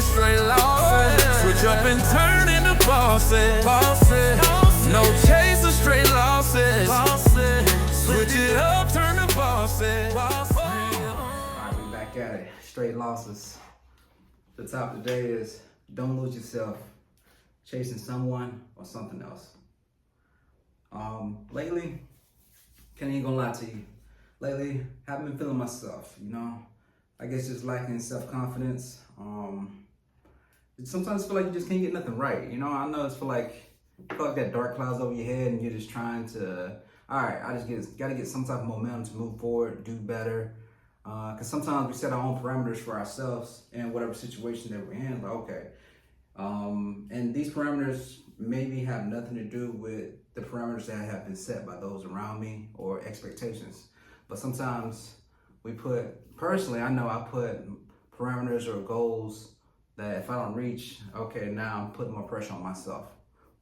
straight losses. Switch up and turn into bosses. No chase of straight losses. Switch it up, turn to bosses. Alright, we back at it. Straight losses. The topic today is don't lose yourself chasing someone or something else. Lately, can't even gonna lie to you. Lately, haven't been feeling myself, you know. I guess just lacking self-confidence. Sometimes feel like you just can't get nothing right. You know, I know it's feel like that dark clouds over your head and you're just trying to, all right, gotta get some type of momentum to move forward, do better. Because sometimes we set our own parameters for ourselves in whatever situation that we're in. Like, okay. And these parameters maybe have nothing to do with the parameters that have been set by those around me or expectations. But sometimes personally, I know I put parameters or goals that if I don't reach, okay, now I'm putting more pressure on myself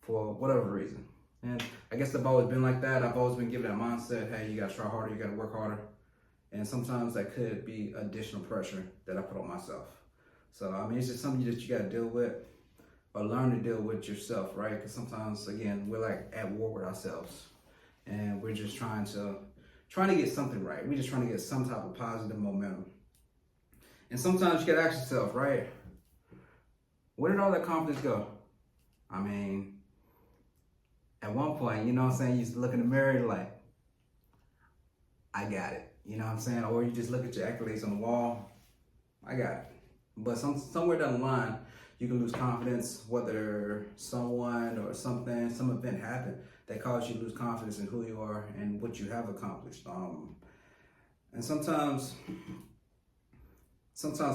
for whatever reason. And I guess I've always been like that. I've always been given that mindset, hey, you gotta try harder, you gotta work harder. And sometimes that could be additional pressure that I put on myself. So, I mean, it's just something that you gotta deal with or learn to deal with yourself, right? Because sometimes, again, we're like at war with ourselves and we're just trying to get something right. We're just trying to get some type of positive momentum. And sometimes you gotta ask yourself, right? Where did all that confidence go? I mean, at one point, you know what I'm saying? You used to look in the mirror like, I got it. You know what I'm saying? Or you just look at your accolades on the wall, I got it. But somewhere down the line, you can lose confidence, whether someone or something, some event happened that caused you to lose confidence in who you are and what you have accomplished. And sometimes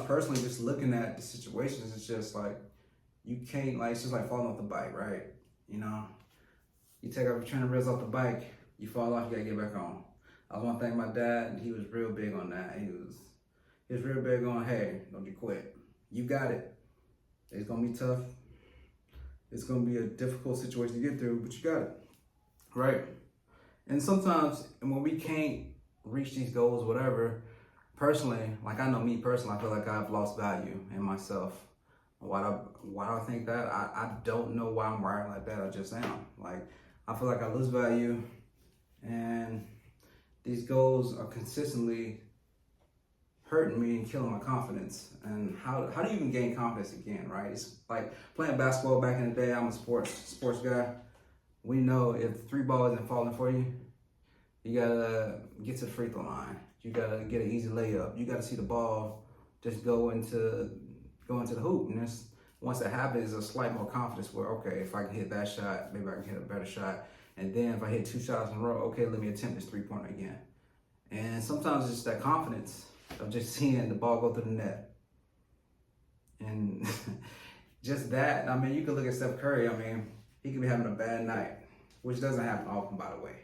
personally, just looking at the situations, it's just like, you can't, like, it's just like falling off the bike, right? You know, you take off your training wheels off the bike, you fall off, you gotta get back on. I was one thing, my dad, he was real big on that. He was real big on, hey, don't you quit. You got it. It's gonna be tough. It's gonna be a difficult situation to get through, but you got it, right? And sometimes when we can't reach these goals, whatever, personally, like I know me personally, I feel like I've lost value in myself. Why do I think that? I don't know why I'm wired like that. I just am. Like, I feel like I lose value and these goals are consistently hurting me and killing my confidence. And how do you even gain confidence again, right? It's like playing basketball back in the day. I'm a sports guy. We know if 3 balls isn't falling for you, you gotta get to the free throw line. You gotta get an easy layup. You gotta see the ball just go into the hoop. And once that happens, there's a slight more confidence where, okay, if I can hit that shot, maybe I can hit a better shot. And then if I hit 2 shots in a row, okay, let me attempt this 3-pointer again. And sometimes it's just that confidence of just seeing the ball go through the net. And just that, I mean, you can look at Steph Curry. I mean, he could be having a bad night, which doesn't happen often, by the way.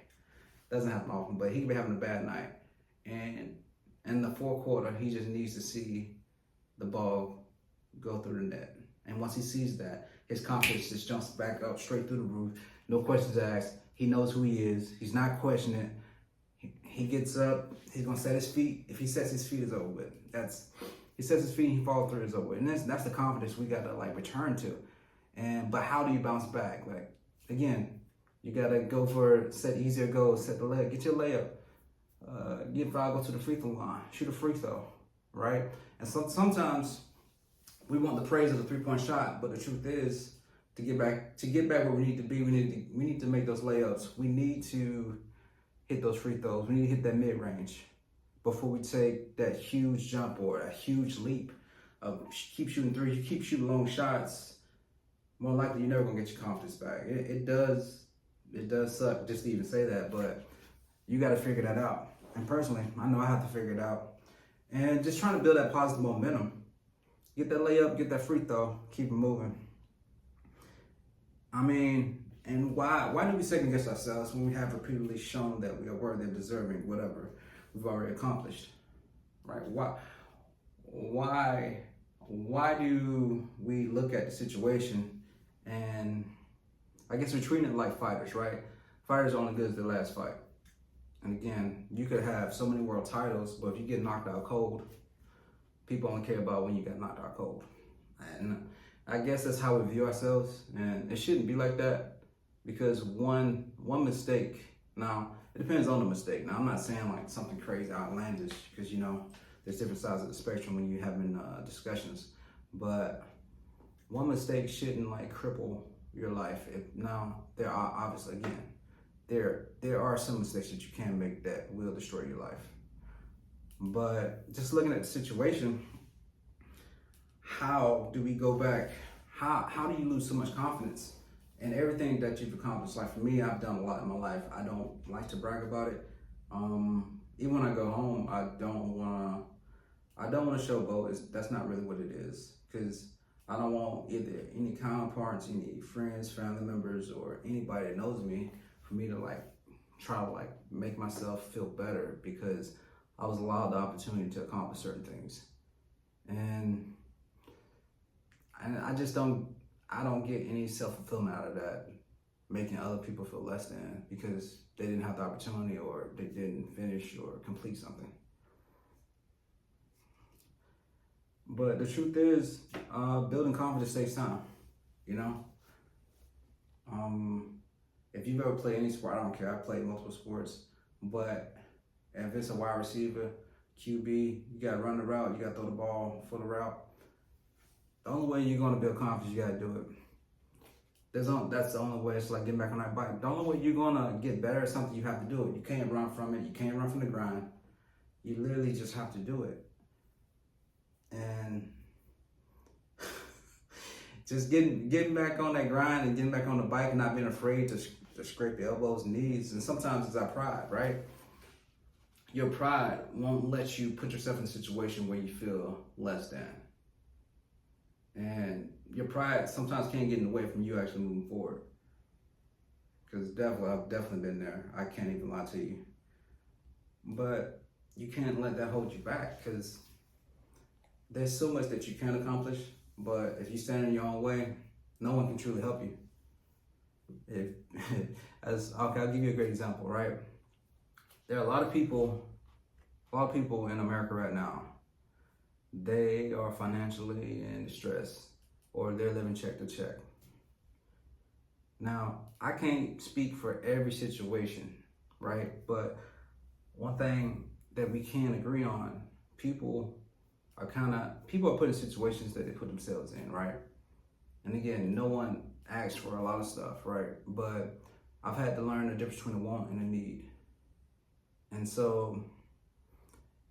Doesn't happen often, but he could be having a bad night. And in the fourth quarter, he just needs to see the ball go through the net. And once he sees that, his confidence just jumps back up straight through the roof. No questions asked. He knows who he is. He's not questioning it. He gets up. He's gonna set his feet. If he sets his feet, it's over with. He sets his feet and he falls through, it's over with. And that's the confidence we gotta like return to. But how do you bounce back? Like, again, you gotta go for set easier goals, set the leg, get your layup, get foul, go to the free throw line, shoot a free throw, right? And sometimes we want the praise of the 3-point shot, but the truth is, to get back where we need to be, we need to make those layups. We need to hit those free throws. We need to hit that mid range before we take that huge jump or a huge leap of keep shooting threes. You keep shooting long shots, more likely you're never gonna get your confidence back. It does suck just to even say that, but you got to figure that out. And personally, I know I have to figure it out. And just trying to build that positive momentum. Get that layup, get that free throw, keep it moving. I mean, and why do we second guess ourselves when we have repeatedly shown that we are worthy of deserving whatever we've already accomplished, right? Why do we look at the situation and I guess we're treating it like fighters, right? Fighters are only good as their last fight. And again, you could have so many world titles, but if you get knocked out cold, people only care about when you got knocked out cold. And I guess that's how we view ourselves, and it shouldn't be like that, because one mistake. Now it depends on the mistake. Now I'm not saying like something crazy outlandish, because there's different sides of the spectrum when you're having discussions, but one mistake shouldn't like cripple your life. Now there are obviously, again, there are some mistakes that you can make that will destroy your life, but just looking at the situation, how do we go back? How do you lose so much confidence in everything that you've accomplished? Like for me, I've done a lot in my life. I don't like to brag about it. Even when I go home, I don't want to showboat. That's not really what it is, because I don't want either any counterparts, any friends, family members, or anybody that knows me for me to like try to like make myself feel better because I was allowed the opportunity to accomplish certain things. And I just don't get any self-fulfillment out of that, making other people feel less than because they didn't have the opportunity or they didn't finish or complete something. But the truth is, building confidence takes time, If you've ever played any sport, I don't care, I've played multiple sports, but if it's a wide receiver, QB, you gotta run the route, you gotta throw the ball for the route. The only way you're gonna build confidence, you gotta do it. That's the only way. It's like getting back on that bike. The only way you're gonna get better at something, you have to do it. You can't run from it. You can't run from the grind. You literally just have to do it. And just getting back on that grind and getting back on the bike and not being afraid to scrape your elbows and knees. And sometimes it's our pride, right? Your pride won't let you put yourself in a situation where you feel less than. And your pride sometimes can't get in the way from you actually moving forward. Because I've definitely been there. I can't even lie to you. But you can't let that hold you back, because there's so much that you can accomplish. But if you stand in your own way, no one can truly help you. I'll give you a great example, right? There are a lot of people in America right now. They are financially in distress, or they're living check to check. Now, I can't speak for every situation, right? But one thing that we can agree on, people are put in situations that they put themselves in, right? And again, no one asks for a lot of stuff, right? But I've had to learn the difference between a want and a need. And so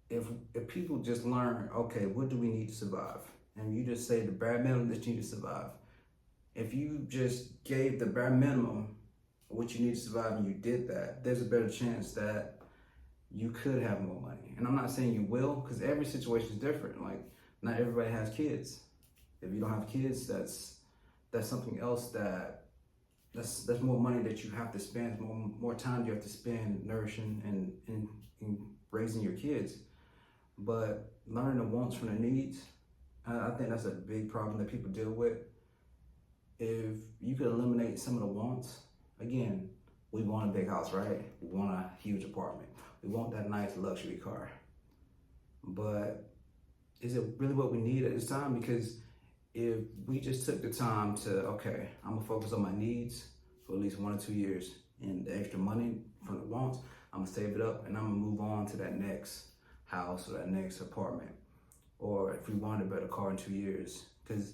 if people just learn, okay, what do we need to survive? And you just say the bare minimum that you need to survive. If you just gave the bare minimum of what you need to survive and you did that, there's a better chance that you could have more money. And I'm not saying you will, because every situation is different. Like, not everybody has kids. If you don't have kids, that's something else that's more money that you have to spend, more time you have to spend nourishing and raising your kids. But learning the wants from the needs, I think that's a big problem that people deal with. If you could eliminate some of the wants, again, we want a big house, right? We want a huge apartment. We want that nice luxury car. But is it really what we need at this time? Because if we just took the time to, okay, I'm gonna focus on my needs for at least 1 or 2 years, and the extra money from the wants, I'm gonna save it up and I'm gonna move on to that next house or that next apartment. Or if we wanted a better car in 2 years. Because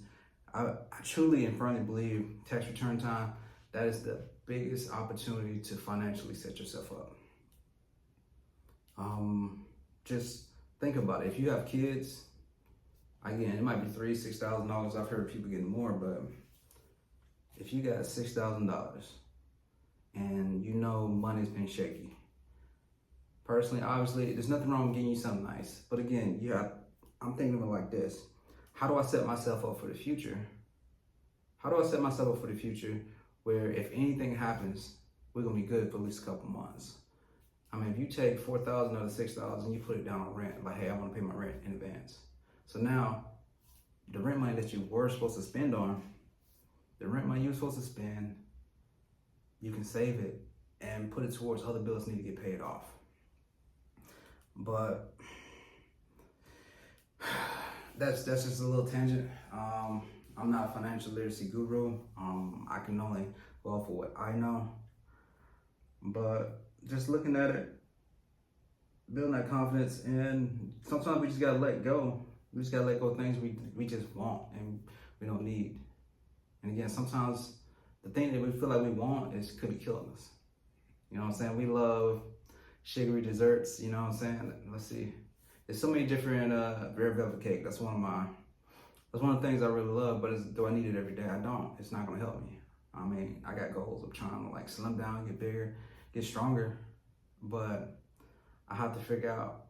I truly and firmly believe tax return time, that is the biggest opportunity to financially set yourself up. Just think about it. If you have kids, again, it might be $3,000, $6,000. I've heard people getting more, but if you got $6,000 and money's been shaky, personally, obviously, there's nothing wrong with getting you something nice. But again, I'm thinking of it like this. How do I set myself up for the future? How do I set myself up for the future where if anything happens, we're gonna be good for at least a couple months? I mean, if you take $4,000 out of $6,000 and you put it down on rent, like, hey, I wanna pay my rent in advance. So now, the rent money that you were supposed to spend on, you can save it and put it towards other bills that need to get paid off. But that's just a little tangent. I'm not a financial literacy guru. I can only go off of what I know. But just looking at it, building that confidence, and sometimes we just gotta let go. We just gotta let go of things we just want and we don't need. And again, sometimes the thing that we feel like we want could be killing us. You know what I'm saying? We love sugary desserts, you know what I'm saying? Let's see. There's so many different red velvet cake. That's one of the things I really love, but do I need it every day? I don't. It's not gonna help me. I mean, I got goals of trying to like slim down, get bigger, get stronger, but I have to figure out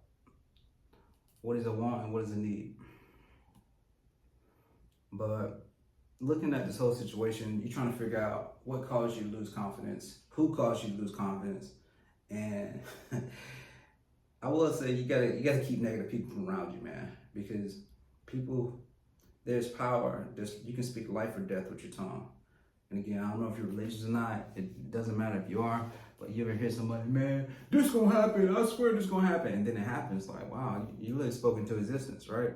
what is a want and what is a need. But looking at this whole situation, you're trying to figure out what caused you to lose confidence, who caused you to lose confidence, and I will say you gotta keep negative people from around you, man, because people, there's power. You can speak life or death with your tongue. And again, I don't know if you're religious or not. It doesn't matter if you are, but you ever hear somebody, man, this gonna happen, I swear this gonna happen, and then it happens, like, wow, you really spoke into existence, right?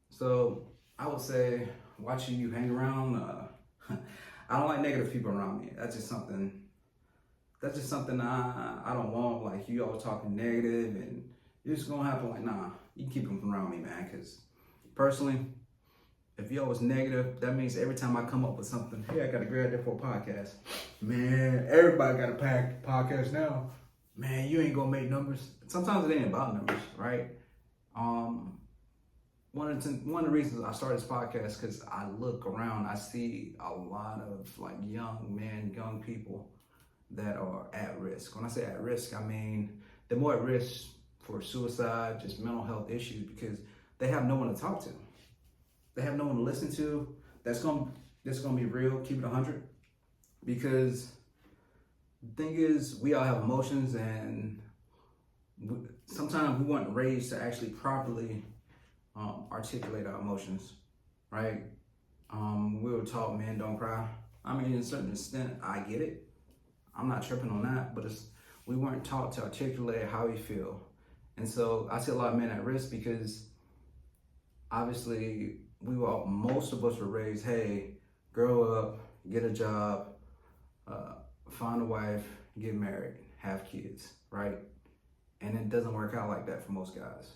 So I would say, watching you hang around, I don't like negative people around me. That's just something I don't want. Like, you all talking negative and it's gonna happen. Like, nah, you can keep them from around me, man, because personally, if you're always negative, that means every time I come up with something, hey, I got to grab that for a podcast. Man, everybody got a podcast now. Man, you ain't gonna make numbers. Sometimes it ain't about numbers, right? One of the reasons I started this podcast, because I look around, I see a lot of like young men, young people that are at risk. When I say at risk, I mean they're more at risk for suicide, just mental health issues, because they have no one to talk to. They have no one to listen to. That's gonna be real. Keep it 100. Because the thing is, we all have emotions, and sometimes we weren't raised to actually properly articulate our emotions, right? We were taught men don't cry. I mean, to a certain extent, I get it. I'm not tripping on that, but we weren't taught to articulate how we feel. And so I see a lot of men at risk because obviously most of us were raised, hey, grow up, get a job, find a wife, get married, have kids, right? And it doesn't work out like that for most guys.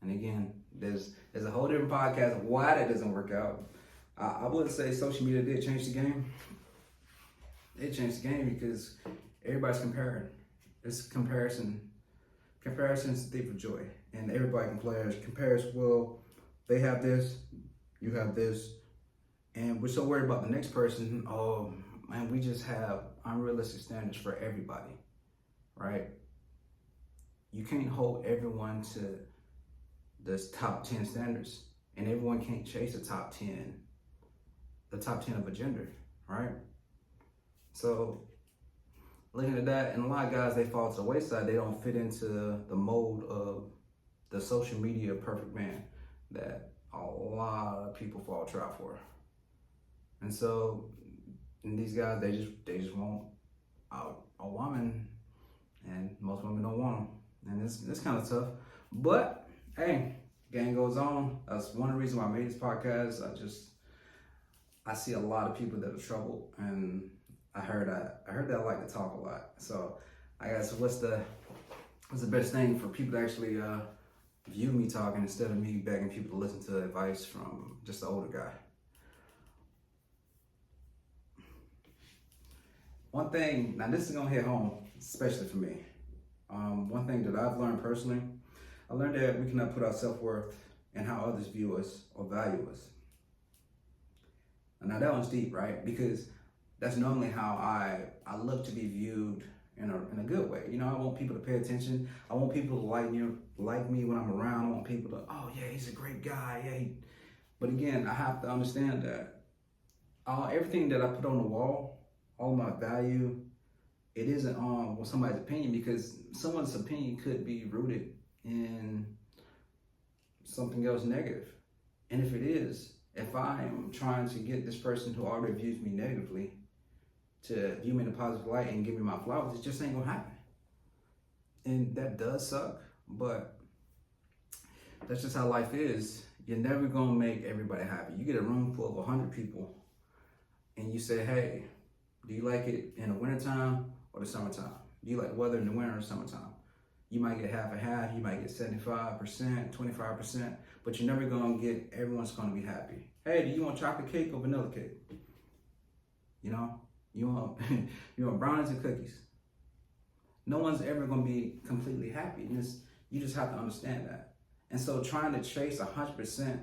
And again, there's a whole different podcast of why that doesn't work out. I would say social media did change the game. It changed the game because everybody's comparing. It's comparison. Comparison is the thief of joy. And everybody compares, well, they have this, you have this, and we're so worried about the next person. Oh man, we just have unrealistic standards for everybody, right? You can't hold everyone to the top 10 standards, and everyone can't chase the top 10 of a gender, right? So looking at that, and a lot of guys, they fall to the wayside. They don't fit into the mold of the social media perfect man that a lot of people fall trap for. And so, and these guys, they just want a woman, and most women don't want them. And it's kind of tough. But hey, game goes on. That's one of the reasons why I made this podcast. I see a lot of people that are troubled, and I heard that I like to talk a lot. So I guess what's the best thing for people to actually view me talking instead of me begging people to listen to advice from just the older guy? One thing, now this is gonna hit home, especially for me. One thing that I've learned personally, I learned that we cannot put our self-worth in how others view us or value us. And now that one's deep, right? Because that's normally how I look to be viewed in a good way. You know, I want people to pay attention. I want people to like me when I'm around. I want people to, oh yeah, he's a great guy. Yeah. But again, I have to understand that everything that I put on the wall, all my value, it isn't on somebody's opinion, because someone's opinion could be rooted in something else negative. And if it is, if I am trying to get this person who already views me negatively to view me in a positive light and give me my flowers, it just ain't gonna happen. And that does suck, but that's just how life is. you're never gonna make everybody happy. You get a room full of 100 people and you say, hey, do you like it in the wintertime or the summertime? Do you like the weather in the winter or summertime? You might get half and half, you might get 75%, 25%, but you're never gonna get everyone's gonna be happy. Hey, do you want chocolate cake or vanilla cake? You know, you want you want brownies and cookies. No one's ever gonna be completely happy. And you just have to understand that. And so trying to chase 100%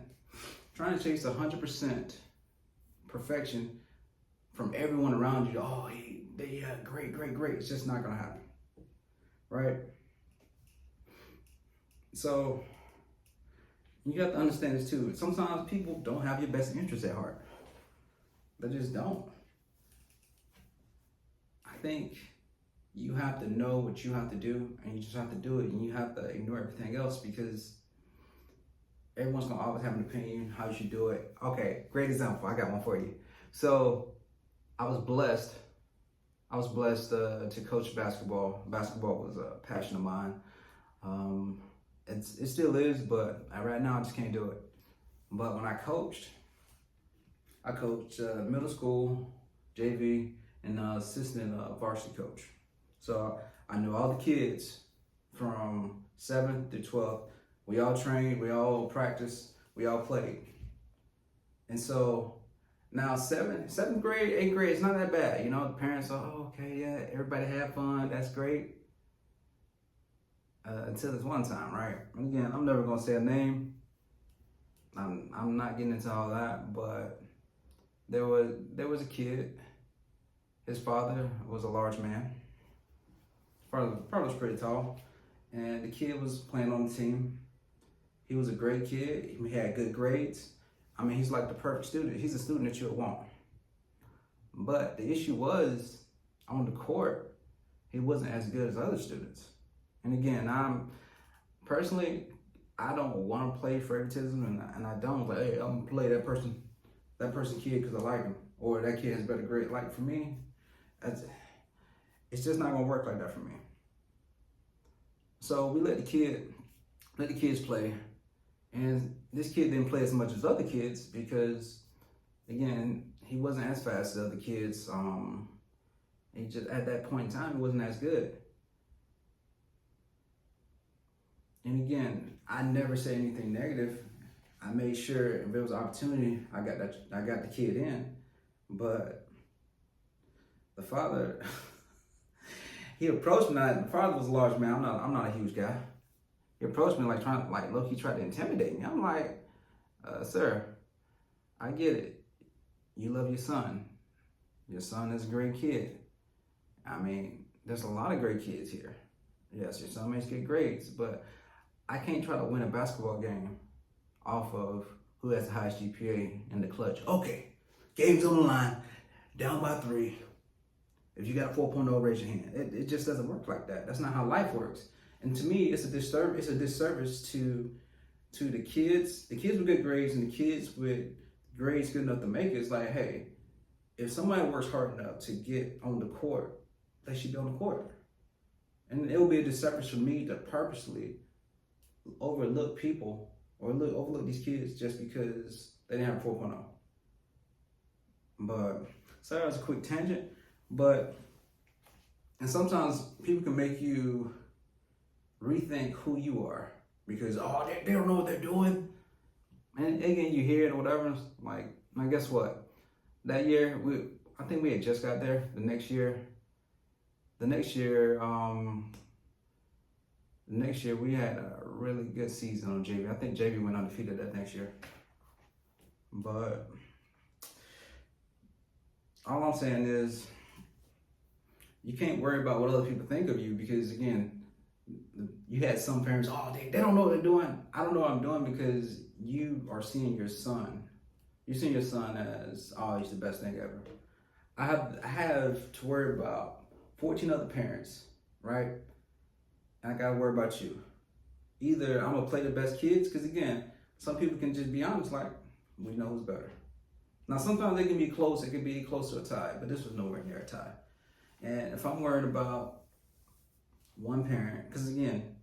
perfection from everyone around you, oh, they great, it's just not gonna happen, right? So you have to understand this too. Sometimes people don't have your best interests at heart. They just don't. I think you have to know what you have to do, and you just have to do it, and you have to ignore everything else, because everyone's gonna always have an opinion how you should do it. Okay, great example. I got one for you. So I was blessed to coach basketball. Basketball was a passion of mine. It still is, but right now I just can't do it. But when I coached middle school, JV, and assistant varsity coach. So I knew all the kids from 7th to 12th. We all trained, we all practiced, we all played. And so now seventh grade, 8th grade, it's not that bad. You know, the parents are, oh, okay, yeah, everybody have fun, that's great. Until this one time, right? And again, I'm never gonna say a name. I'm not getting into all that, but there was a kid. His father was a large man. Probably was pretty tall, and the kid was playing on the team. He was a great kid. He had good grades. I mean, he's like the perfect student. He's a student that you would want. But the issue was, on the court, he wasn't as good as other students. And again, personally, I don't want to play favoritism, and I don't like, hey, I'm gonna play that person kid because I like him, or that kid has better grade. Like, for me, it's just not gonna work like that for me. So we let the kids play, and this kid didn't play as much as other kids because, again, he wasn't as fast as other kids. He just, at that point in time, he wasn't as good. And again, I never say anything negative. I made sure if there was an opportunity, I got the kid in. But the father, he approached me. The father was a large man. I'm not a huge guy. He approached me low-key tried to intimidate me. I'm like, sir, I get it. You love your son. Your son is a great kid. I mean, there's a lot of great kids here. Yes, your son may get grades, but I can't try to win a basketball game off of who has the highest GPA in the clutch. Okay, game's on the line, down by 3. If you got a 4.0, raise your hand. It just doesn't work like that. That's not how life works. And to me, it's a disservice to the kids with good grades and the kids with grades good enough to make it. It's like, hey, if somebody works hard enough to get on the court, they should be on the court. And it will be a disservice for me to purposely overlook people or overlook these kids just because they didn't have a 4.0. But sorry, that was a quick tangent. And sometimes people can make you rethink who you are because they don't know what they're doing. And again, you hear it or whatever. Like, now guess what? That year, I think we had just got there. The next year, we had a really good season on JV. I think JV went undefeated that next year. But all I'm saying is, you can't worry about what other people think of you because, again, you had some parents, they don't know what they're doing. I don't know what I'm doing because you are seeing your son. You're seeing your son as, he's the best thing ever. I have to worry about 14 other parents, right? And I gotta worry about you. Either I'm gonna play the best kids, because again, some people can just be honest, like, we know who's better. Now, sometimes they can be close, it can be close to a tie, but this was nowhere near a tie. And if I'm worried about one parent, because again,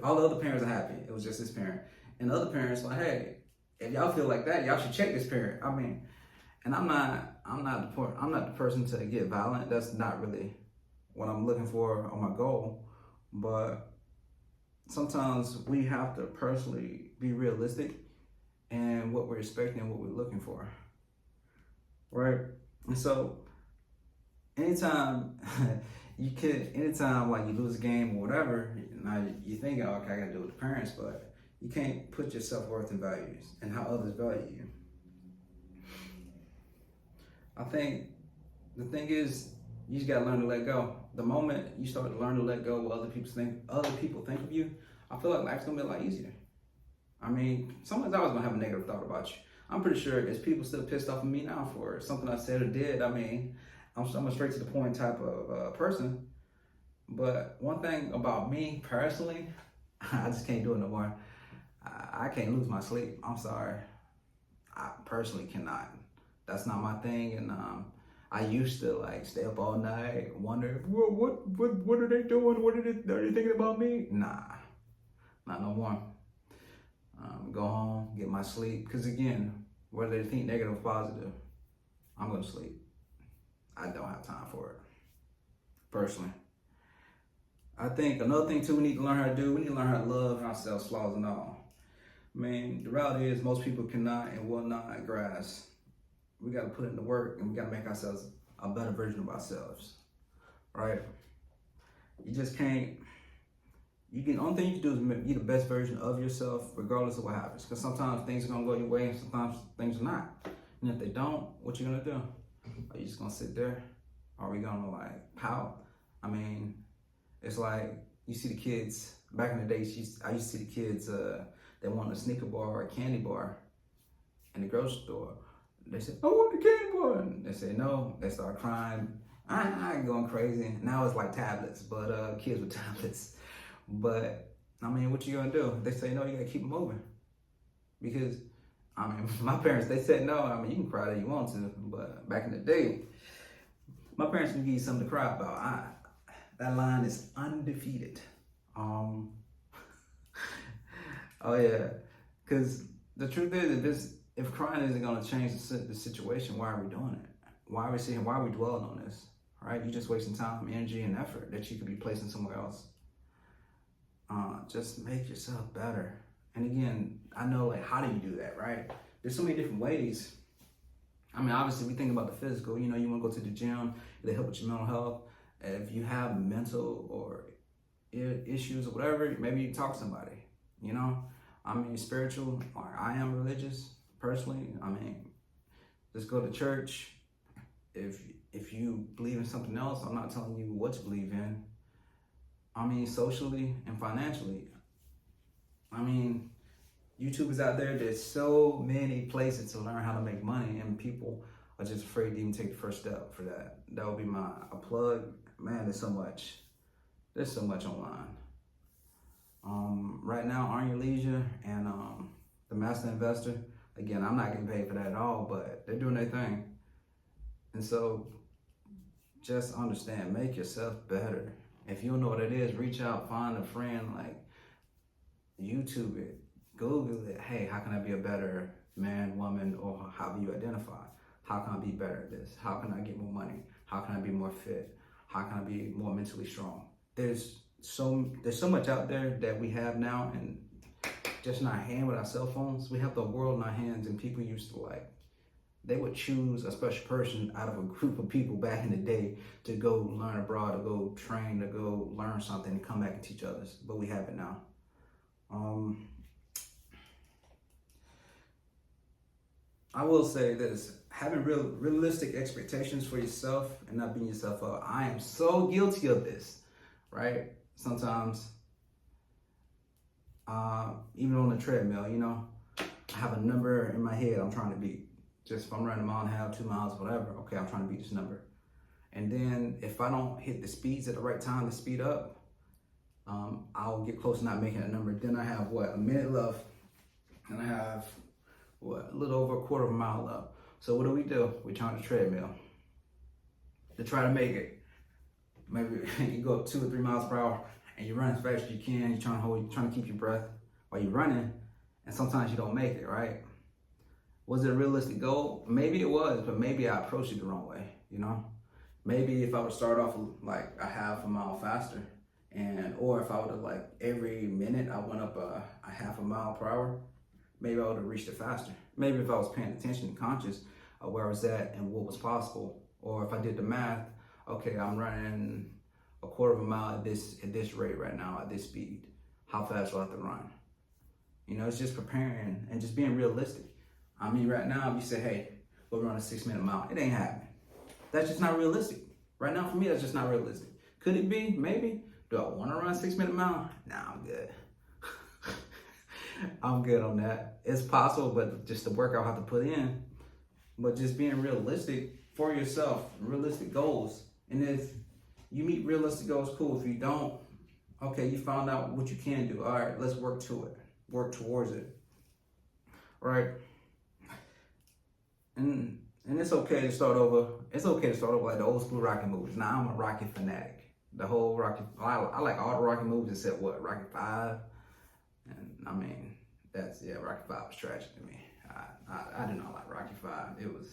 all the other parents are happy, it was just this parent. And the other parents like, hey, if y'all feel like that, y'all should check this parent. I mean, and I'm not the person to get violent. That's not really what I'm looking for on my goal. But sometimes we have to personally be realistic in what we're expecting and what we're looking for, right? And so anytime anytime like you lose a game or whatever, now you think, oh, okay, I gotta do it with the parents, but you can't put your self-worth and values and how others value you. I think the thing is, you just gotta learn to let go. The moment you start to learn to let go of what other people think of you, I feel like life's gonna be a lot easier. I mean, someone's always gonna have a negative thought about you. I'm pretty sure there's people still pissed off at me now for something I said or did. I mean, I'm a straight to the point type of person. But one thing about me personally, I just can't do it no more. I can't lose my sleep. I'm sorry. I personally cannot. That's not my thing. And I used to like stay up all night, wonder what are they doing? Are they thinking about me? Nah, not no more. Go home, get my sleep. Because again, whether they think negative or positive, I'm going to sleep. I don't have time for it, personally. I think another thing too we need to learn how to do, we need to learn how to love ourselves, flaws and all. I mean, the reality is most people cannot and will not grasp. We got to put in the work and we got to make ourselves a better version of ourselves, right? You just can't. Only thing you can do is be the best version of yourself, regardless of what happens. Because sometimes things are gonna go your way, and sometimes things are not. And if they don't, what you gonna do? Are you just gonna sit there? Are we gonna like pout? I mean, it's like you see the kids back in the day. I used to see the kids they want a sneaker bar or a candy bar in the grocery store. They said, "I want the candy bar." And they say no. They start crying. I'm going crazy. Now it's like tablets, but kids with tablets. But I mean, what you gonna do? If they say no, you gotta keep moving. Because I mean, my parents, they said no. I mean, you can cry that you want to, but back in the day, my parents would give you something to cry about. That line is undefeated. Oh yeah, because the truth is, if crying isn't gonna change the situation, why are we doing it? Why are we sitting? Why are we dwelling on this? Right? You're just wasting time, energy, and effort that you could be placing somewhere else. Just make yourself better. And again, I know, like, how do you do that, right? There's so many different ways. I mean, obviously, we think about the physical. You know, you want to go to the gym, it'll help with your mental health. If you have mental or issues or whatever, maybe you talk to somebody, you know? I mean, spiritual, or I am religious, personally. I mean, just go to church. If you believe in something else, I'm not telling you what to believe in. I mean, socially and financially. I mean, YouTube is out there. There's so many places to learn how to make money, and people are just afraid to even take the first step for that. That would be a plug. Man, there's so much. There's so much online. Right now, Earn Your Leisure and The Master Investor. Again, I'm not getting paid for that at all, but they're doing their thing. And so, just understand, make yourself better. If you don't know what it is, reach out, find a friend, like YouTube it, Google it. Hey, how can I be a better man, woman, or however you identify? How can I be better at this? How can I get more money? How can I be more fit? How can I be more mentally strong? There's so much out there that we have now, and just in our hand with our cell phones, we have the world in our hands. And people used to they would choose a special person out of a group of people back in the day to go learn abroad, to go train, to go learn something, and come back and teach others. But we have it now. I will say this, having realistic expectations for yourself and not beating yourself up. I am so guilty of this, right? Sometimes, even on the treadmill, you know, I have a number in my head I'm trying to beat. Just if I'm running a mile and a half, 2 miles, whatever, okay, I'm trying to beat this number. And then if I don't hit the speeds at the right time to speed up, I'll get close to not making that number. Then I have a minute left, and I have a little over a quarter of a mile left. So what do? We turn the treadmill to try to make it. Maybe you go up 2 or 3 miles per hour and you run as fast as you can. You're trying to keep your breath while you're running, and sometimes you don't make it, right? Was it a realistic goal? Maybe it was, but maybe I approached it the wrong way, you know? Maybe if I would start off like a half a mile faster, or if I would have like every minute I went up a half a mile per hour, maybe I would have reached it faster. Maybe if I was paying attention and conscious of where I was at and what was possible, or if I did the math, okay, I'm running a quarter of a mile at this rate right now, at this speed. How fast do I have to run? You know, it's just preparing and just being realistic. I mean, right now, if you say, hey, we'll run a 6-minute mile, it ain't happening. That's just not realistic. Right now, for me, that's just not realistic. Could it be? Maybe. Do I want to run a 6-minute mile? Nah, I'm good. I'm good on that. It's possible, but just the work I'll have to put in. But just being realistic for yourself, realistic goals. And if you meet realistic goals, cool. If you don't, okay, you found out what you can do. All right, let's work to it. Work towards it. Right? And it's okay to start over. It's okay to start over like the old school Rocky movies. Now I'm a Rocky fanatic. The whole Rocky, I like all the Rocky movies except what, Rocky 5? And I mean, Rocky 5 was tragic to me. I did not like Rocky 5. It was,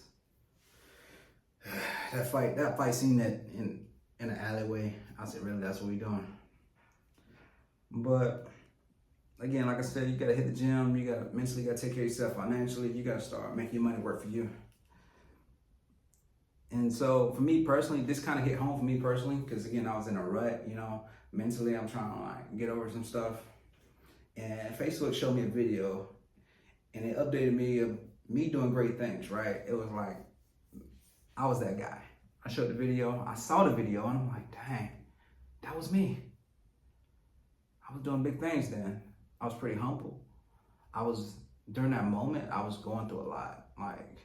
that fight scene in the alleyway, I said, really, that's what we doing? But again, like I said, you gotta hit the gym, you gotta mentally take care of yourself financially, you gotta start making your money work for you. And so for me personally, this kind of hit home for me personally, because again, I was in a rut, you know, mentally I'm trying to like get over some stuff. And Facebook showed me a video and it updated me of me doing great things, right? It was like, I was that guy. I showed the video, I saw the video and I'm like, dang, that was me. I was doing big things then. I was pretty humble. During that moment, I was going through a lot. Like,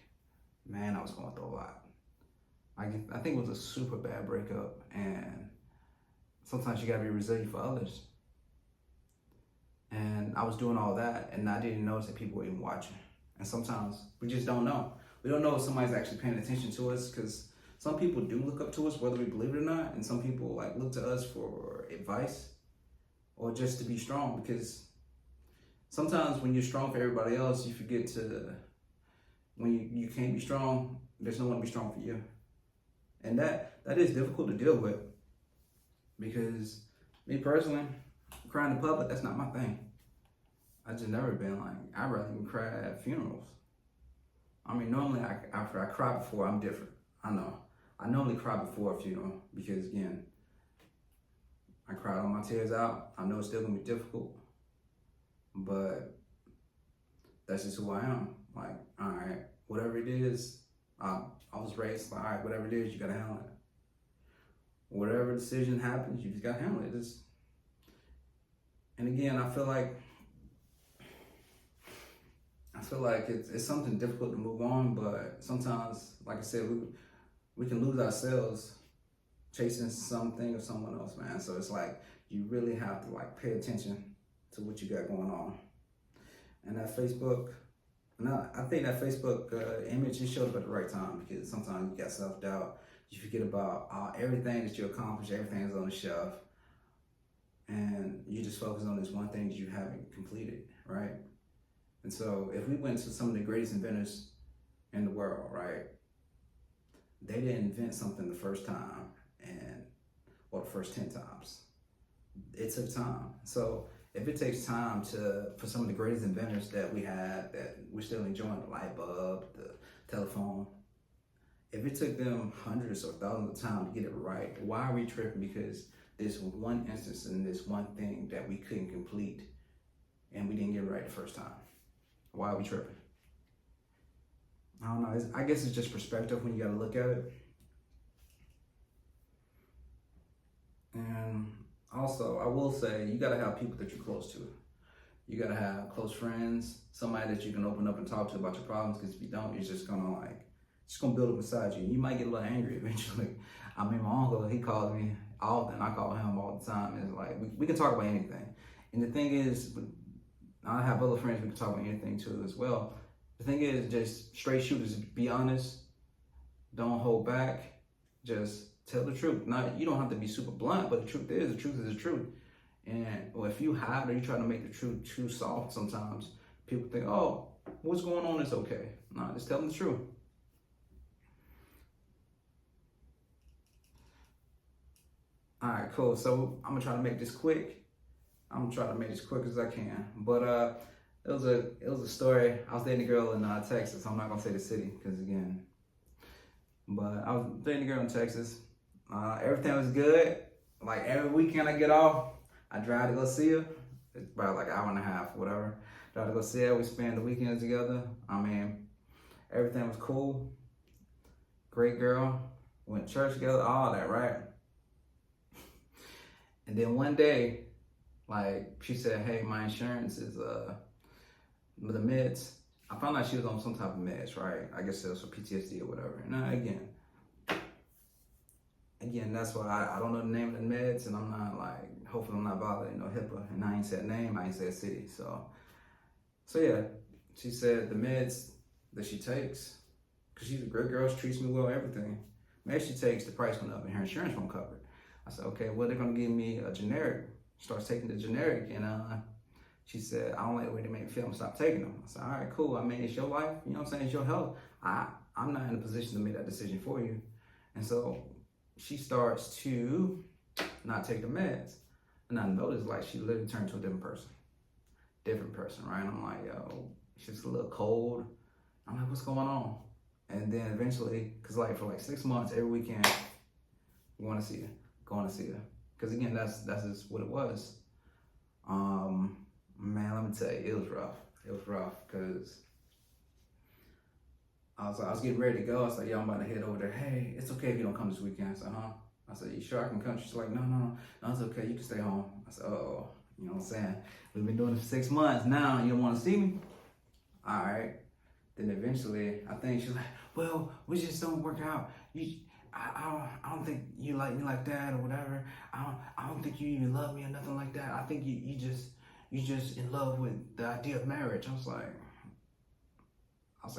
man, I was going through a lot. I think it was a super bad breakup, and sometimes you gotta be resilient for others. And I was doing all that, and I didn't notice that people were even watching. And sometimes we just don't know. We don't know if somebody's actually paying attention to us, because some people do look up to us, whether we believe it or not, and some people like look to us for advice or just to be strong, because sometimes when you're strong for everybody else, you forget when you can't be strong, there's no one to be strong for you. And that is difficult to deal with, because me personally, crying in public, that's not my thing. I just never been like, I'd rather even cry at funerals. I mean, normally after I cry before, I'm different. I know. I normally cry before a funeral because again, I cried all my tears out. I know it's still gonna be difficult, but that's just who I am. Like, all right, whatever it is, I was raised, all right, whatever it is, you gotta handle it. Whatever decision happens, you just gotta handle it. And again, I feel like it's something difficult to move on, but sometimes, like I said, we can lose ourselves chasing something or someone else, man. So it's like, you really have to like pay attention to what you got going on. And that Facebook, I think that Facebook image, it showed up at the right time, because sometimes you got self-doubt. You forget about everything that you accomplished, everything is on the shelf. And you just focus on this one thing that you haven't completed, right? And so if we went to some of the greatest inventors in the world, right? They didn't invent something the first time or the first 10 times. It took time. So if it takes time for some of the greatest inventors that we had, that we're still enjoying, the light bulb, the telephone, if it took them hundreds or thousands of times to get it right, why are we tripping because there's one instance in this one thing that we couldn't complete and we didn't get it right the first time? Why are we tripping? I don't know. I guess it's just perspective when you got to look at it. And also, I will say, you got to have people that you're close to. You got to have close friends, somebody that you can open up and talk to about your problems, because if you don't, it's just going to build up inside you. You might get a little angry eventually. I mean, my uncle, he calls me often. I call him all the time. It's like, we can talk about anything. And the thing is, I have other friends we can talk about anything too as well. The thing is, just straight shooters, be honest, don't hold back, just tell the truth. Now, you don't have to be super blunt, but the truth is the truth. And if you hide or you try to make the truth too soft sometimes, people think, oh, what's going on is okay. No, just tell them the truth. All right, cool. So I'm gonna try to make this quick. I'm gonna try to make this quick as I can. But it was a story. I was dating a girl in Texas. I'm not gonna say the city because again, but I was dating a girl in Texas. Everything was good. Like every weekend I get off, I drive to go see her. It's about like an hour and a half, whatever. Drive to go see her. We spend the weekends together. I mean, everything was cool. Great girl. Went to church together, all that, right? And then one day, like she said, hey, my insurance is the meds. I found out she was on some type of meds, right? I guess it was for PTSD or whatever. Now again, that's why I don't know the name of the meds, and I'm not like, hopefully I'm not violating no HIPAA, and I ain't said name, I ain't said city. So yeah, she said the meds that she takes, cause she's a great girl, she treats me well, everything. Maybe she takes, the price went up and her insurance won't cover it. I said, okay, well, they're gonna give me a generic. Starts taking the generic, and she said, I don't like the way they make me feel, I'm stop taking them. I said, all right, cool. I mean, it's your life, you know what I'm saying? It's your health. I'm not in a position to make that decision for you. And so she starts to not take the meds. And I noticed like she literally turned to a different person, right? And I'm like, yo, she's a little cold. I'm like, what's going on? And then eventually, cause like for like 6 months, every weekend, you want to see her, going to see her. Cause again, that's just what it was. Man, let me tell you, it was rough. It was rough because I was getting ready to go. I was like, yo, I'm about to head over there. Hey, it's okay if you don't come this weekend. I said, huh? I said, you sure I can come? She's like, no, it's okay. You can stay home. I said, oh, you know what I'm saying? We've been doing it for 6 months. Now you don't want to see me? All right. Then eventually, I think she's like, well, we just don't work out. I don't think you like me like that or whatever. I don't think you even love me or nothing like that. I think you just in love with the idea of marriage. I was like,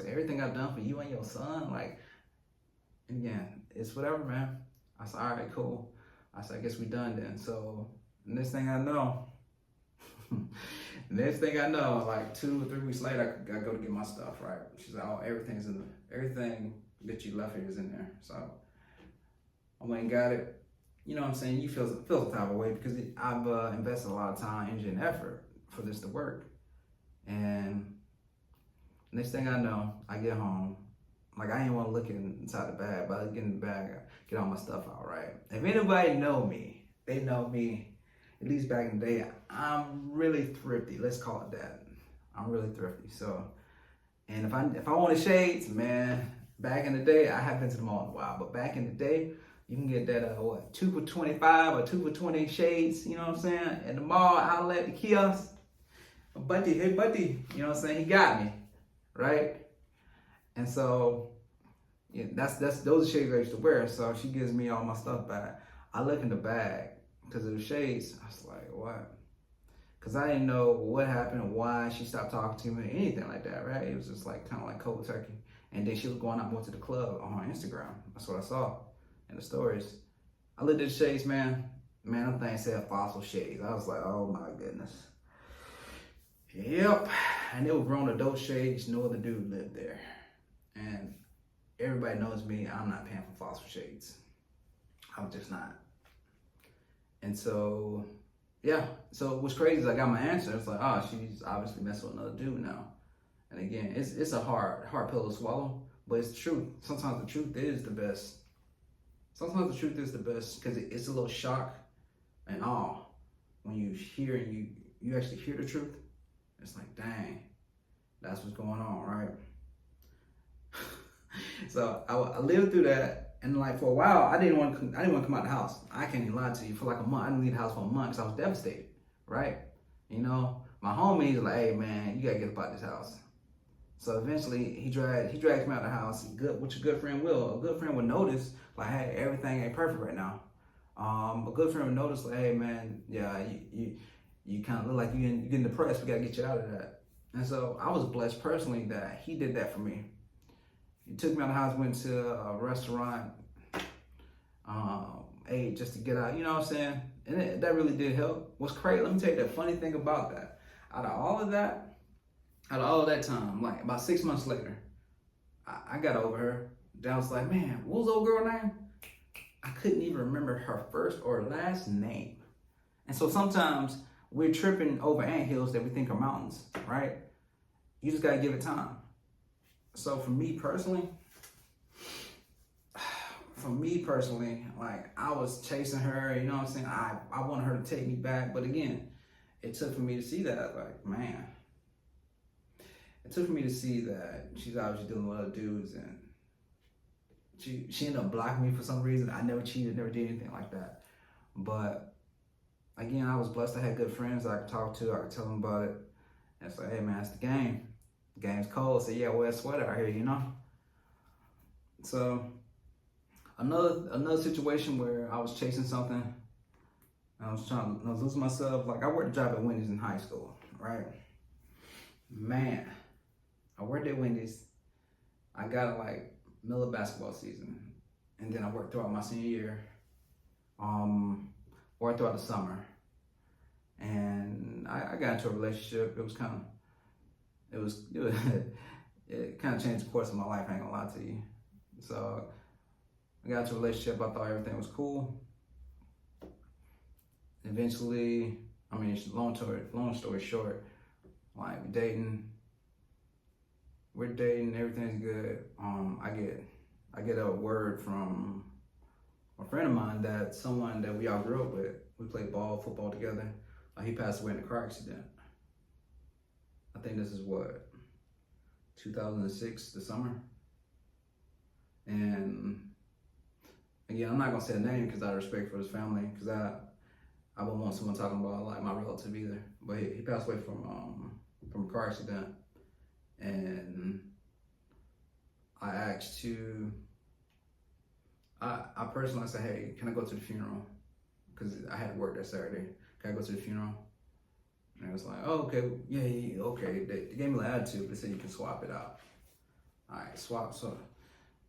everything I've done for you and your son, like, again, it's whatever, man. I said, all right, cool. I said, I guess we done then. So next thing I know, like 2 or 3 weeks later, I go to get my stuff, right? She's like, oh, everything that you left here is in there. So I went and got it. You know what I'm saying? You feel the type of way because I've invested a lot of time, energy, and effort for this to work. And next thing I know, I get home. Like, I ain't want to look inside the bag, but I get in the bag, get all my stuff out, right? If anybody know me, they know me, at least back in the day, I'm really thrifty. Let's call it that. I'm really thrifty. So, and if I wanted shades, man, back in the day, I haven't been to the mall in a while, but back in the day, you can get that, 2 for 25 or 2 for 20 shades, you know what I'm saying? At the mall, outlet, the kiosk. Hey, buddy, you know what I'm saying? He got me, right? And so, yeah, those are shades I used to wear. So she gives me all my stuff back. I look in the bag because of the shades. I was like, what? Because I didn't know what happened, why she stopped talking to me, anything like that, right? It was just like kind of like cold turkey. And then she was going out more to the club on her Instagram. That's what I saw in the stories. I looked at the shades, man. Man, them things said fossil shades. I was like, oh my goodness. Yep. And they were grown adult shades. No other dude lived there. And everybody knows me. I'm not paying for fossil shades. I'm just not. And so, yeah. So what's crazy is I got my answer. It's like, oh, she's obviously messing with another dude now. And again, it's a hard pill to swallow, but it's the truth. Sometimes the truth is the best. Sometimes the truth is the best because it's a little shock and awe when you hear and you actually hear the truth. It's like, dang, that's what's going on, right? So I lived through that, and like for a while, I didn't want to come out the house. I can't even lie to you. For like a month, I didn't leave the house for a month because I was devastated, right? You know, my homies like, hey man, you gotta get up out this house. So eventually, he drags me out of the house. Which a good friend will. A good friend would notice, like, hey, everything ain't perfect right now. A good friend would notice, like, hey man, yeah, you kind of look like you're getting depressed. We gotta get you out of that. And so I was blessed personally that he did that for me. He took me out of the house, went to a restaurant, ate just to get out. You know what I'm saying? And that really did help. What's crazy? Let me tell you the funny thing about that. Out of all of that, Out of all that time, like about 6 months later, I got over her. Then I was like, man, what was the old girl name? I couldn't even remember her first or last name. And so sometimes we're tripping over anthills that we think are mountains, right? You just gotta give it time. So for me personally, like I was chasing her, you know what I'm saying? I wanted her to take me back, but again, it took for me to see that, like, man, it took for me to see that she's obviously dealing with other dudes, and she ended up blocking me for some reason. I never cheated, never did anything like that. But again, I was blessed. I had good friends that I could talk to. I could tell them about it. And it's like, hey man, it's the game. The game's cold. So yeah, wear a sweater out here, you know? So another situation where I was chasing something. I was losing myself. Like I worked a job at Wendy's in high school, right? Man, I worked at Wendy's. I got like middle of basketball season, and then I worked throughout my senior year, worked throughout the summer, and I got into a relationship. It kind of changed the course of my life. I ain't gonna lie to you. So I got into a relationship. I thought everything was cool. Eventually, I mean, long story short, like we're dating, everything's good. I get a word from a friend of mine that someone that we all grew up with. We played football together. He passed away in a car accident. I think this is 2006, the summer. And again, I'm not gonna say a name because out of respect for his family, because I wouldn't want someone talking about like my relative either. But he passed away from a car accident. And I asked I personally said, hey, can I go to the funeral? Because I had to work that Saturday. Can I go to the funeral? And it was like, oh, okay, yeah, okay. They gave me the attitude, but they said you can swap it out. All right, swap. So,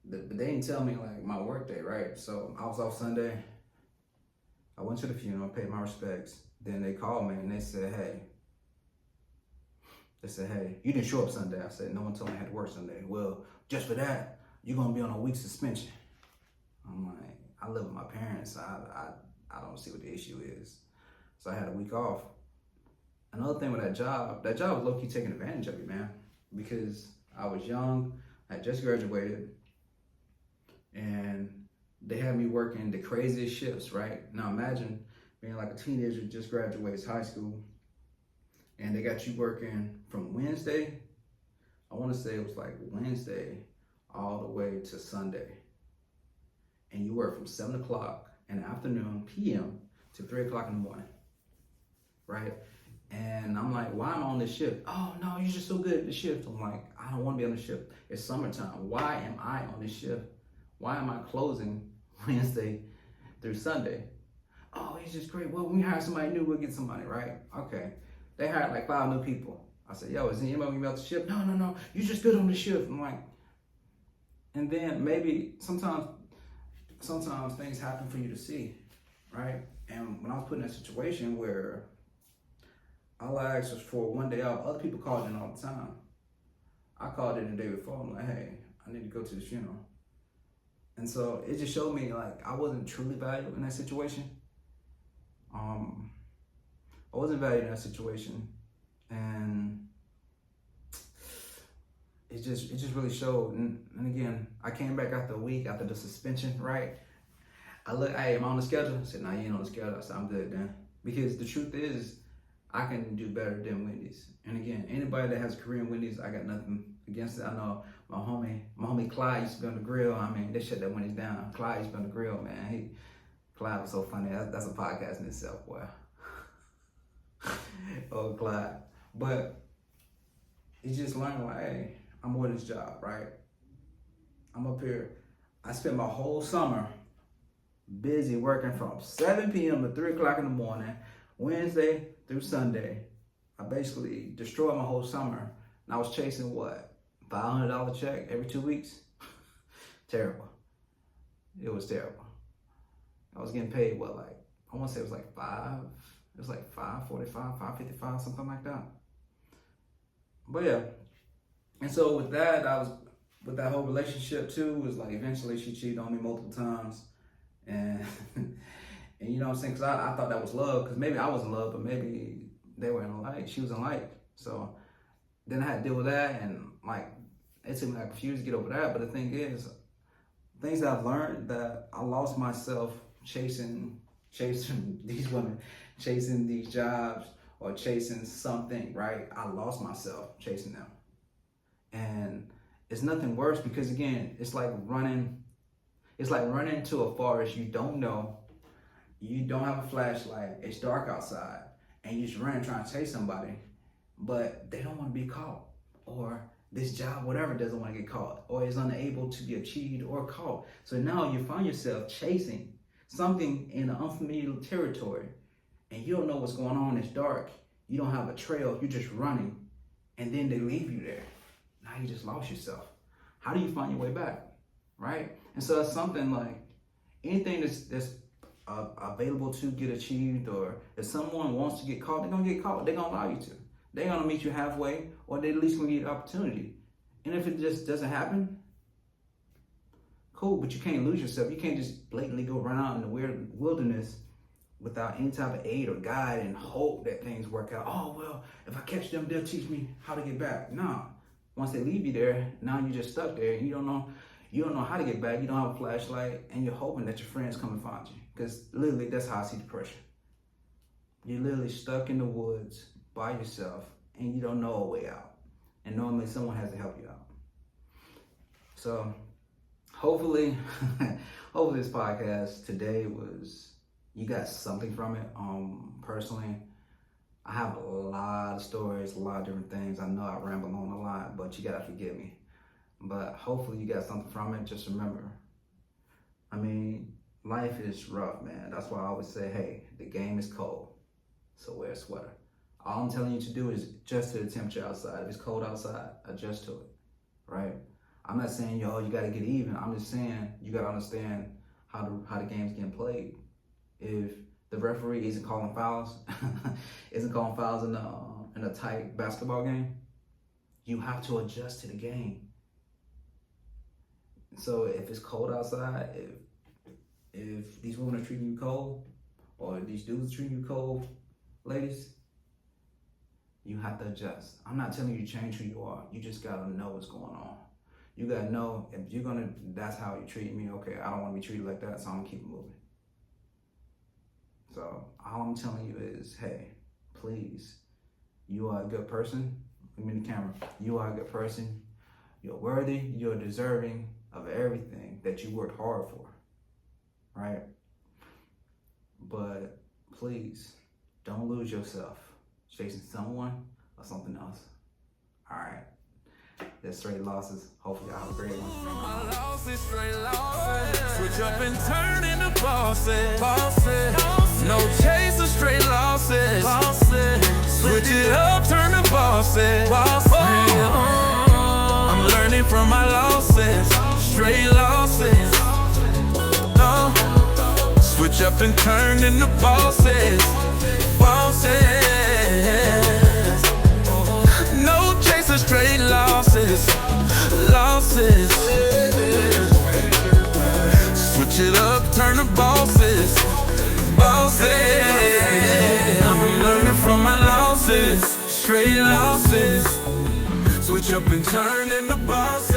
but they didn't tell me like my work day, right? So I was off Sunday. I went to the funeral, paid my respects. Then they called me and they said, hey, you didn't show up Sunday. I said, no one told me I had to work Sunday. Well, just for that, you're gonna be on a week suspension. I'm like, I live with my parents. I don't see what the issue is. So I had a week off. Another thing with that job was low-key taking advantage of me, man. Because I was young, I had just graduated, and they had me working the craziest shifts, right? Now imagine being like a teenager who just graduates high school, and they got you working from Wednesday, I want to say it was like Wednesday, all the way to Sunday. And you work from 7 o'clock in the afternoon, PM, to 3 o'clock in the morning, right? And I'm like, why am I on this shift? Oh, no, you're just so good at the shift. I'm like, I don't want to be on the shift. It's summertime. Why am I on this shift? Why am I closing Wednesday through Sunday? Oh, he's just great. Well, when we hire somebody new, we'll get somebody, right? Okay. They hired like 5 new people. I said, yo, is anybody gonna be about the shift? No, you're just good on the shift. I'm like, and then maybe sometimes things happen for you to see, right? And when I was put in a situation where all I asked was for one day off, other people called in all the time. I called in the day before. I'm like, hey, I need to go to the funeral. And so it just showed me like I wasn't truly valued in that situation. I wasn't valued in that situation, and it just really showed. And again, I came back after a week after the suspension, right? I look, hey, am I on the schedule? I said, nah, you ain't on the schedule. I said, I'm good then. Because the truth is, I can do better than Wendy's. And again, anybody that has a career in Wendy's, I got nothing against it. I know my homie Clyde used to be on the grill. I mean, they shut that Wendy's down. Clyde used to be on the grill, man. Clyde was so funny. That's a podcast in itself, boy. Oh, Clyde. But you just learn like, hey, I'm on this job, right? I'm up here. I spent my whole summer busy working from 7 p.m. to 3 o'clock in the morning, Wednesday through Sunday. I basically destroyed my whole summer. And I was chasing what? $500 check every 2 weeks? Terrible. It was terrible. I was getting paid what, like, I want to say it was like $545, $555, something like that. But yeah, and so with that, I was with that whole relationship too. Was like eventually she cheated on me multiple times, and and you know what I'm saying? Because I thought that was love. Because maybe I was in love, but maybe they were in like she was in like. So then I had to deal with that, and like it took me like a few years to get over that. But the thing is, things that I've learned that I lost myself chasing these women, chasing these jobs, or chasing something, right? I lost myself chasing them. And it's nothing worse because again, it's like running to a forest you don't know, you don't have a flashlight, it's dark outside, and you just run trying to chase somebody, but they don't want to be caught, or this job, whatever, doesn't want to get caught, or is unable to be achieved or caught. So now you find yourself chasing something in an unfamiliar territory, and you don't know what's going on, it's dark, you don't have a trail, you're just running, and then they leave you there. Now you just lost yourself. How do you find your way back, right? And so it's something like anything that's available to get achieved, or if someone wants to get caught, they're gonna get caught. They're gonna allow you to. They're gonna meet you halfway, or they at least gonna give you an opportunity. And if it just doesn't happen, cool, but you can't lose yourself. You can't just blatantly go run out in the weird wilderness without any type of aid or guide and hope that things work out. Oh, well, if I catch them, they'll teach me how to get back. No. Once they leave you there, now you're just stuck there. You don't know how to get back. You don't have a flashlight, and you're hoping that your friends come and find you. Because literally, that's how I see depression. You're literally stuck in the woods by yourself, and you don't know a way out. And normally someone has to help you out. So hopefully this podcast today you got something from it. Personally, I have a lot of stories, a lot of different things. I know I ramble on a lot, but you gotta forgive me. But hopefully you got something from it. Just remember, I mean, life is rough, man. That's why I always say, hey, the game is cold, so wear a sweater. All I'm telling you to do is adjust to the temperature outside. If it's cold outside, adjust to it, right? I'm not saying, you gotta get even. I'm just saying you gotta understand how the game's getting played. If the referee isn't calling fouls, in a tight basketball game, you have to adjust to the game. So if it's cold outside, if these women are treating you cold, or these dudes are treating you cold, ladies, you have to adjust. I'm not telling you to change who you are. You just gotta know what's going on. You gotta know if that's how you treat me, okay, I don't wanna be treated like that, so I'm gonna keep it moving. So all I'm telling you is, hey, please, you are a good person. Look me in the camera. You are a good person. You're worthy. You're deserving of everything that you worked hard for, right? But please, don't lose yourself chasing someone or something else. All right. That's straight losses. Hopefully y'all have a great one. My losses, straight losses. Switch up and turn into bosses. No chaser, straight losses. Switch it up, turn to bosses. I'm learning from my losses. Straight losses. Switch up and turn into bosses. No chaser, straight losses. Switch it up, turn to bosses. I'm learning from my losses. Straight losses. Switch up and turn into bosses.